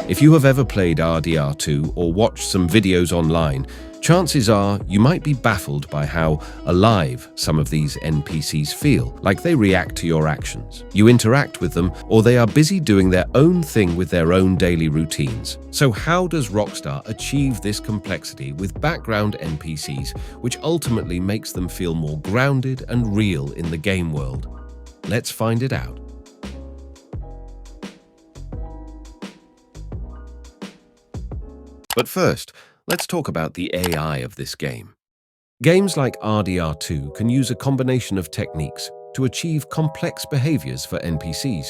If you have ever played RDR2 or watched some videos online, chances are you might be baffled by how alive some of these NPCs feel, like they react to your actions. You interact with them, or they are busy doing their own thing with their own daily routines. So how does Rockstar achieve this complexity with background NPCs, which ultimately makes them feel more grounded and real in the game world? Let's find it out. But first, let's talk about the AI of this game. Games like RDR2 can use a combination of techniques to achieve complex behaviors for NPCs.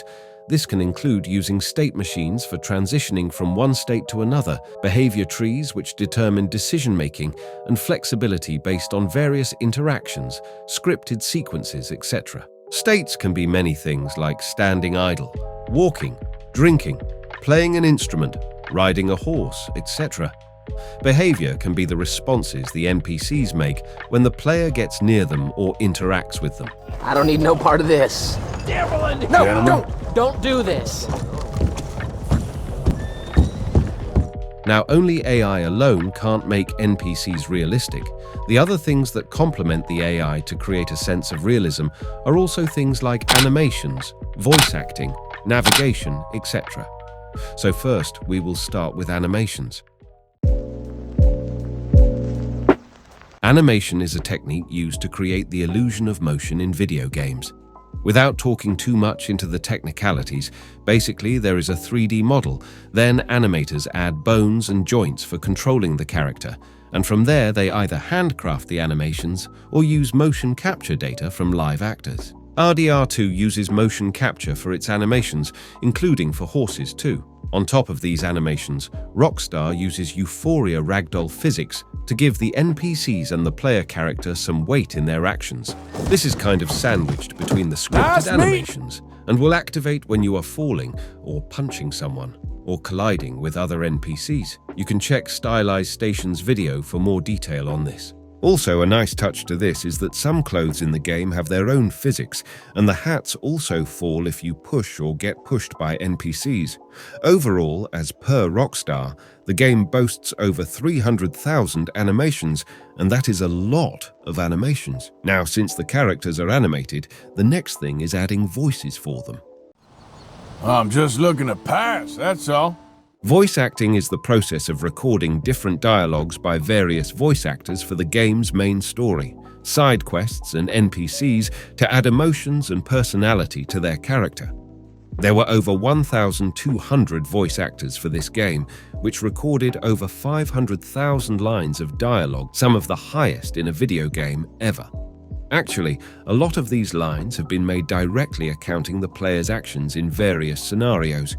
This can include using state machines for transitioning from one state to another, behavior trees which determine decision-making, and flexibility based on various interactions, scripted sequences, etc. States can be many things like standing idle, walking, drinking, playing an instrument, riding a horse, etc. Behavior can be the responses the NPCs make when the player gets near them or interacts with them. I don't need no part of this. No, don't do this. Now, only AI alone can't make NPCs realistic. The other things that complement the AI to create a sense of realism are also things like animations, voice acting, navigation, etc. So first, we will start with animations. Animation is a technique used to create the illusion of motion in video games. Without talking too much into the technicalities, basically there is a 3D model, then animators add bones and joints for controlling the character, and from there they either handcraft the animations or use motion capture data from live actors. RDR2 uses motion capture for its animations, including for horses too. On top of these animations, Rockstar uses Euphoria ragdoll physics to give the NPCs and the player character some weight in their actions. This is kind of sandwiched between the scripted animations and will activate when you are falling or punching someone or colliding with other NPCs. You can check Stylized Station's video for more detail on this. Also, a nice touch to this is that some clothes in the game have their own physics, and the hats also fall if you push or get pushed by NPCs. Overall, as per Rockstar, the game boasts over 300,000 animations, and that is a lot of animations. Now, since the characters are animated, the next thing is adding voices for them. I'm just looking to pass, that's all. Voice acting is the process of recording different dialogues by various voice actors for the game's main story, side quests, and NPCs to add emotions and personality to their character. There were over 1,200 voice actors for this game, which recorded over 500,000 lines of dialogue, some of the highest in a video game ever. Actually, a lot of these lines have been made directly accounting the player's actions in various scenarios.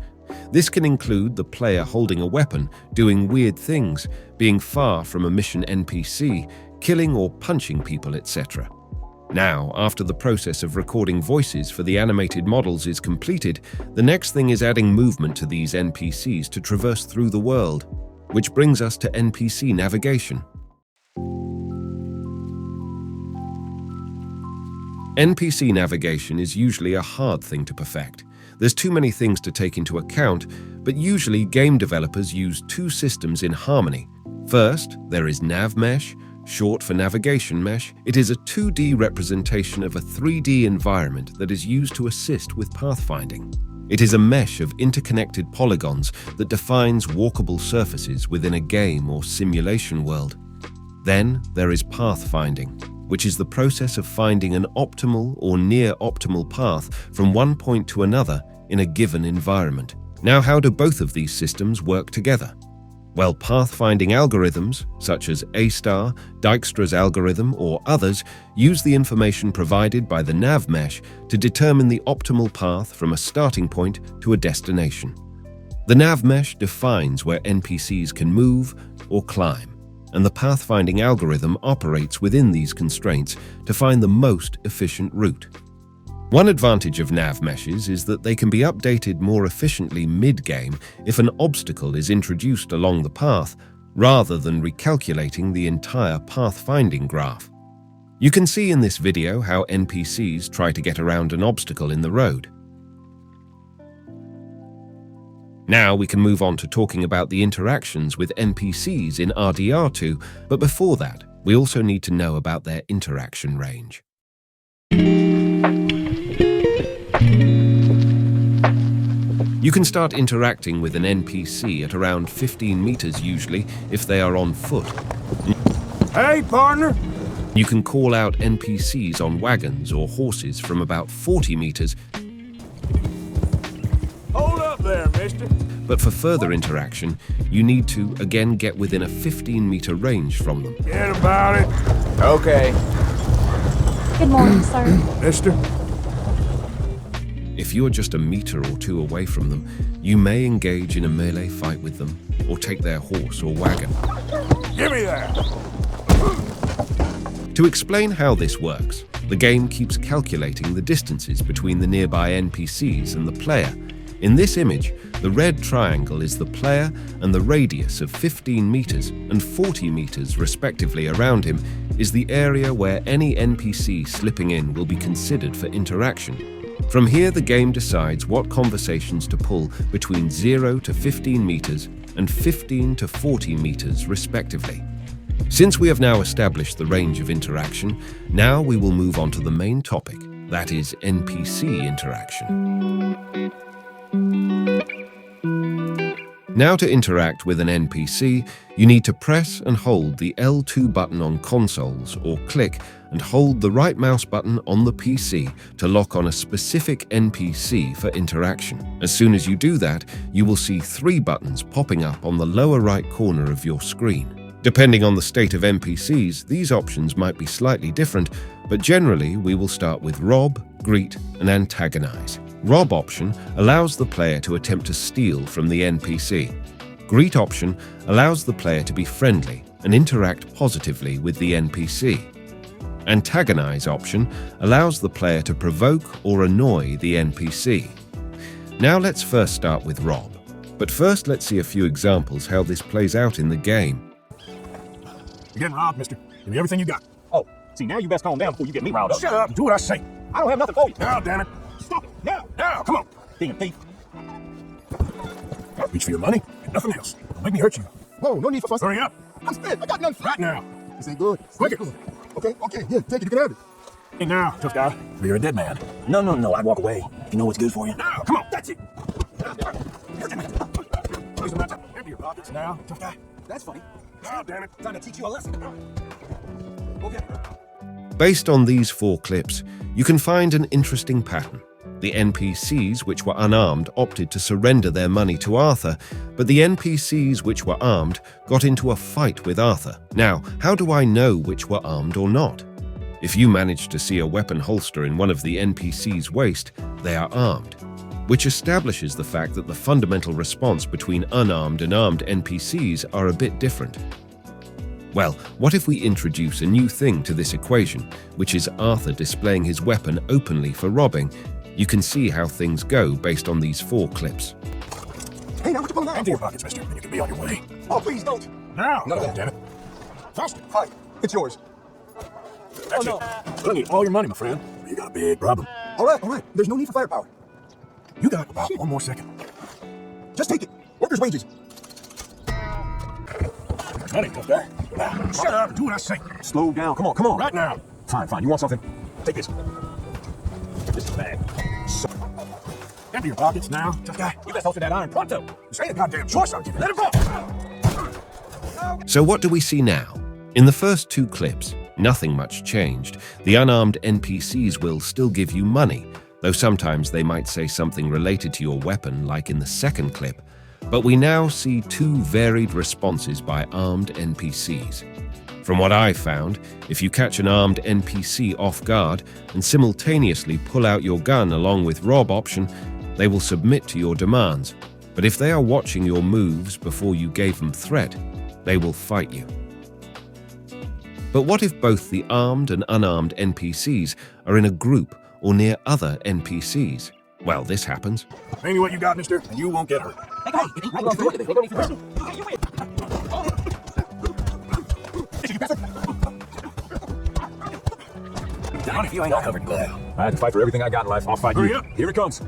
This can include the player holding a weapon, doing weird things, being far from a mission NPC, killing or punching people, etc. Now, after the process of recording voices for the animated models is completed, the next thing is adding movement to these NPCs to traverse through the world, which brings us to NPC navigation. NPC navigation is usually a hard thing to perfect. There's too many things to take into account, but usually game developers use two systems in harmony. First, there is NavMesh, short for Navigation Mesh. It is a 2D representation of a 3D environment that is used to assist with pathfinding. It is a mesh of interconnected polygons that defines walkable surfaces within a game or simulation world. Then there is pathfinding, which is the process of finding an optimal or near-optimal path from one point to another in a given environment. Now, how do both of these systems work together? Well, pathfinding algorithms, such as A*, Dijkstra's algorithm, or others, use the information provided by the nav mesh to determine the optimal path from a starting point to a destination. The nav mesh defines where NPCs can move or climb, and the pathfinding algorithm operates within these constraints to find the most efficient route. One advantage of nav meshes is that they can be updated more efficiently mid-game if an obstacle is introduced along the path, rather than recalculating the entire pathfinding graph. You can see in this video how NPCs try to get around an obstacle in the road. Now we can move on to talking about the interactions with NPCs in RDR2, but before that, we also need to know about their interaction range. You can start interacting with an NPC at around 15 meters usually if they are on foot. Hey, partner! You can call out NPCs on wagons or horses from about 40 meters. Hold up there, mister. But for further interaction, you need to again get within a 15-meter range from them. Forget about it. Okay. Good morning, sir. Mister? If you're just a meter or two away from them, you may engage in a melee fight with them or take their horse or wagon. Give me that! To explain how this works, the game keeps calculating the distances between the nearby NPCs and the player. In this image, the red triangle is the player and the radius of 15 meters and 40 meters respectively around him is the area where any NPC slipping in will be considered for interaction. From here, the game decides what conversations to pull between 0 to 15 meters and 15 to 40 meters respectively. Since we have now established the range of interaction, now we will move on to the main topic, that is NPC interaction. Now to interact with an NPC, you need to press and hold the L2 button on consoles or click and hold the right mouse button on the PC to lock on a specific NPC for interaction. As soon as you do that, you will see 3 buttons popping up on the lower right corner of your screen. Depending on the state of NPCs, these options might be slightly different, but generally we will start with rob, greet, and antagonize. Rob option allows the player to attempt to steal from the NPC. Greet option allows the player to be friendly and interact positively with the NPC. Antagonize option allows the player to provoke or annoy the NPC. Now let's first start with rob. But first let's see a few examples how this plays out in the game. You're getting robbed, mister. Give me everything you got. Oh, see, now you best calm down before you get me riled up. Shut up and do what I say. I don't have nothing for you. Now, damn it. Stop it. Now. Now, come on. Being a thief. Reach for your money and nothing else. Don't make me hurt you. Whoa, no need for fuss. Hurry up. I'm spit. I got nothing. Right now. This ain't good. Quick. Okay, yeah, take it. You can have it. Hey, now, tough guy. You're a dead man. No, I'd walk away. If you know what's good for you. Now, come on. That's it. Empty your pockets now, tough guy. That's funny. Now, damn it. Trying to teach you a lesson. Okay. Based on these 4 clips, you can find an interesting pattern. The NPCs which were unarmed opted to surrender their money to Arthur, but the NPCs which were armed got into a fight with Arthur. Now, how do I know which were armed or not? If you manage to see a weapon holster in one of the NPCs' waist, they are armed, which establishes the fact that the fundamental response between unarmed and armed NPCs are a bit different. Well, what if we introduce a new thing to this equation, which is Arthur displaying his weapon openly for robbing? You can see how things go based on these 4 clips. Hey, now what you pulling out? Empty your pockets, mister, and you can be on your way. Oh, please don't. Now. None of that. Damn it. Faster. Hi, it's yours. That's it. I need all your money, my friend. You got a big problem. All right. There's no need for firepower. You got about 1 more second. Just take it. Workers' wages. Money, tough guy. Now, shut up and do what I say. Slow down. Come on. Right now. Fine. You want something? Take this. This is bad. Empty your pockets now, tough guy. You best hold to that iron pronto. This ain't a goddamn choice I'm giving. Let him go. So what do we see now? In the first 2 clips, nothing much changed. The unarmed NPCs will still give you money, though sometimes they might say something related to your weapon, like in the second clip. But we now see 2 varied responses by armed NPCs. From what I've found, if you catch an armed NPC off guard and simultaneously pull out your gun along with rob option, they will submit to your demands. But if they are watching your moves before you gave them threat, they will fight you. But what if both the armed and unarmed NPCs are in a group or near other NPCs? Well, this happens. Pay me what you got, mister, and you won't get hurt. Down if you ain't all covered in blood. I had to fight for everything I got in life. I'll fight Hurry you. up. Here it comes.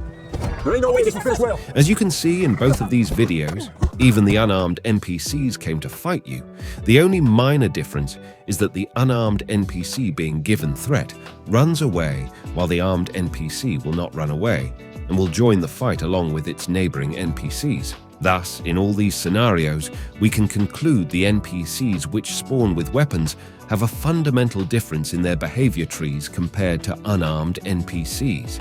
There ain't no wages for finish well. As you can see in both of these videos, even the unarmed NPCs came to fight you. The only minor difference is that the unarmed NPC being given threat runs away, while the armed NPC will not run away and will join the fight along with its neighboring NPCs. Thus, in all these scenarios, we can conclude the NPCs which spawn with weapons have a fundamental difference in their behavior trees compared to unarmed NPCs.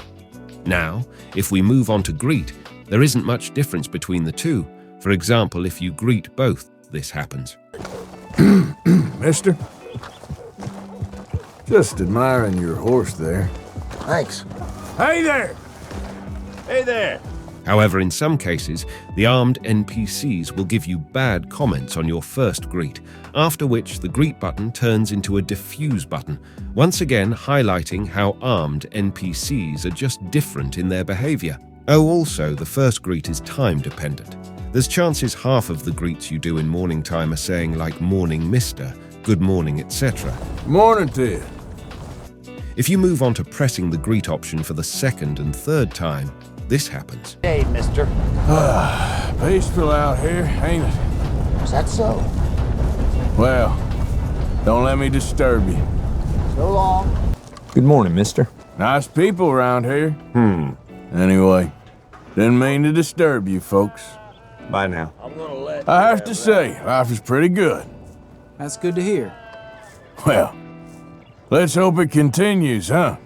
Now, if we move on to greet, there isn't much difference between the two. For example, if you greet both, this happens. Mister? Just admiring your horse there. Thanks. Hey there! Hey there. However, in some cases, the armed NPCs will give you bad comments on your first greet, after which the greet button turns into a diffuse button, once again highlighting how armed NPCs are just different in their behavior. Oh, also, the first greet is time dependent. There's chances half of the greets you do in morning time are saying like morning mister, good morning, etc. Morning to you. If you move on to pressing the greet option for the second and third time, this happens. Hey, mister. Peaceful out here, ain't it? Is that so? Well, don't let me disturb you. So long. Good morning, mister. Nice people around here. Anyway, didn't mean to disturb you folks. Bye now. I have to say, life is pretty good. That's good to hear. Well, let's hope it continues, huh?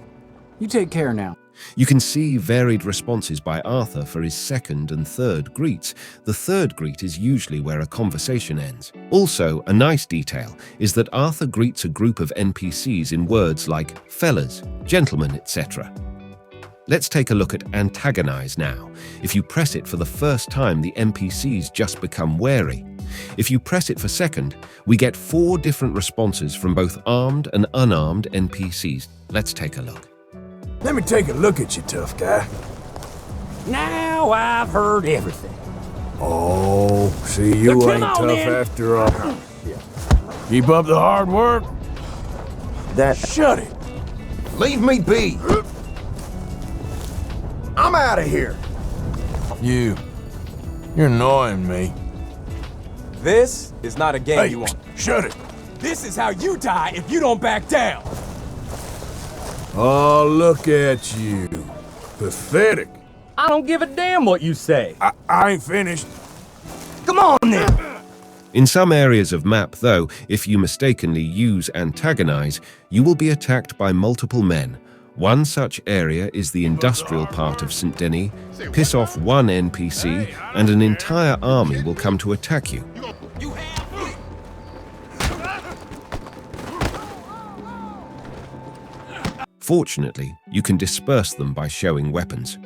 You take care now. You can see varied responses by Arthur for his second and third greets. The third greet is usually where a conversation ends. Also, a nice detail is that Arthur greets a group of NPCs in words like fellas, gentlemen, etc. Let's take a look at antagonize now. If you press it for the first time, the NPCs just become wary. If you press it for second, we get 4 different responses from both armed and unarmed NPCs. Let's take a look. Let me take a look at you, tough guy. Now I've heard everything. Oh, see, you Come ain't on, tough then. after all. Keep up the hard work. Shut it. Leave me be. I'm out of here. You're annoying me. This is not a game Hey, you want. shut it. This is how you die if you don't back down. Oh, look at you. Pathetic. I don't give a damn what you say. I ain't finished. Come on, then. In some areas of map, though, if you mistakenly use antagonize, you will be attacked by multiple men. One such area is the industrial part of St. Denis. Piss off one NPC, and an entire army will come to attack you. Fortunately, you can disperse them by showing weapons.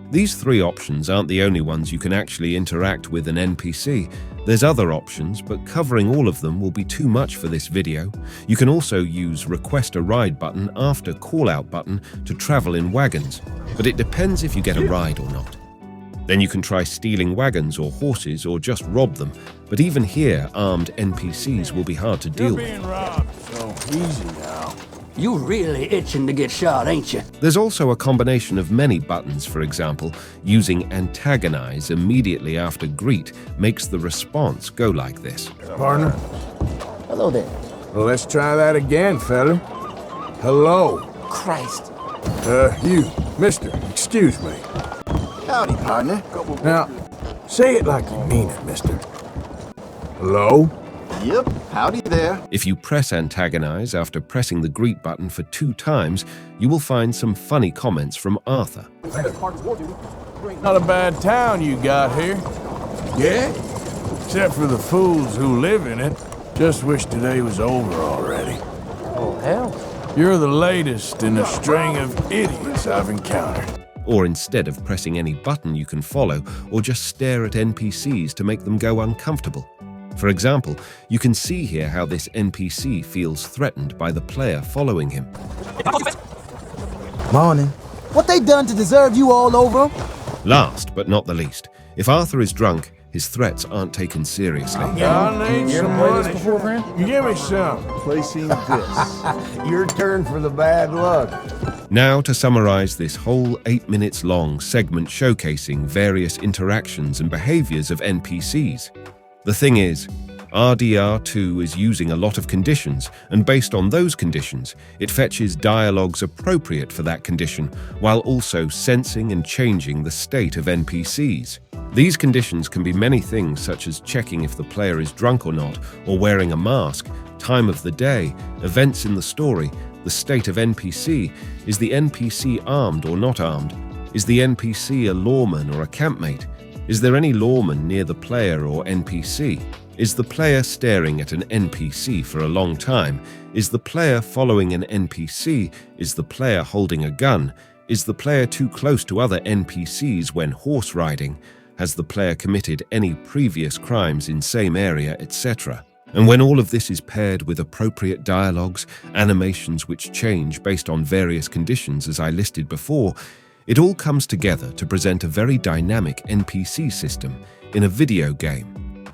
These 3 options aren't the only ones you can actually interact with an NPC. There's other options, but covering all of them will be too much for this video. You can also use request a ride button after call out button to travel in wagons, but it depends if you get a ride or not. Then you can try stealing wagons or horses or just rob them, but even here, armed NPCs will be hard to deal You're with. being robbed, so easy now. You really itching to get shot, ain't you? There's also a combination of many buttons. For example, using antagonize immediately after greet makes the response go like this. Partner, Hello there. well, let's try that again, fella. Hello. Christ. You, mister, excuse me. Howdy, partner. Now, say it like you mean it, mister. Hello? Yep, howdy there. If you press antagonize after pressing the greet button for 2 times, you will find some funny comments from Arthur. Not a bad town you got here. Yeah? Except for the fools who live in it. Just wish today was over already. Oh, hell. You're the latest in a string of idiots I've encountered. Or instead of pressing any button you can follow, or just stare at NPCs to make them go uncomfortable. For example, you can see here how this NPC feels threatened by the player following him. Morning. What they done to deserve you all over 'em? Last but not the least, if Arthur is drunk, his threats aren't taken seriously. I need some money. Give me some. Placing this. Your turn for the bad luck. Now to summarize this whole 8 minutes long segment showcasing various interactions and behaviors of NPCs. The thing is, RDR2 is using a lot of conditions, and based on those conditions, it fetches dialogues appropriate for that condition, while also sensing and changing the state of NPCs. These conditions can be many things, such as checking if the player is drunk or not, or wearing a mask, time of the day, events in the story, the state of NPC, is the NPC armed or not armed, is the NPC a lawman or a campmate, is there any lawman near the player or NPC, is the player staring at an NPC for a long time, is the player following an NPC, is the player holding a gun, is the player too close to other NPCs when horse riding, has the player committed any previous crimes in same area, etc. And when all of this is paired with appropriate dialogues, animations which change based on various conditions as I listed before, it all comes together to present a very dynamic NPC system in a video game.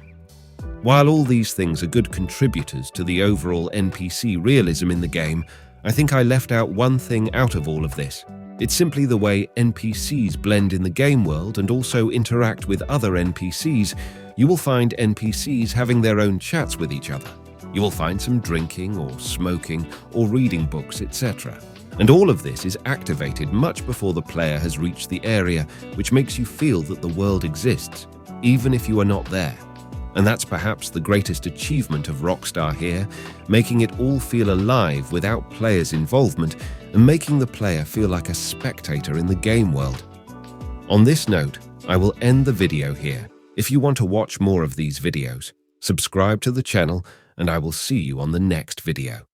While all these things are good contributors to the overall NPC realism in the game, I think I left out one thing out of all of this. It's simply the way NPCs blend in the game world and also interact with other NPCs. You will find NPCs having their own chats with each other. You will find some drinking or smoking or reading books, etc. And all of this is activated much before the player has reached the area, which makes you feel that the world exists, even if you are not there. And that's perhaps the greatest achievement of Rockstar here, making it all feel alive without players' involvement and making the player feel like a spectator in the game world. On this note, I will end the video here. If you want to watch more of these videos, subscribe to the channel and I will see you on the next video.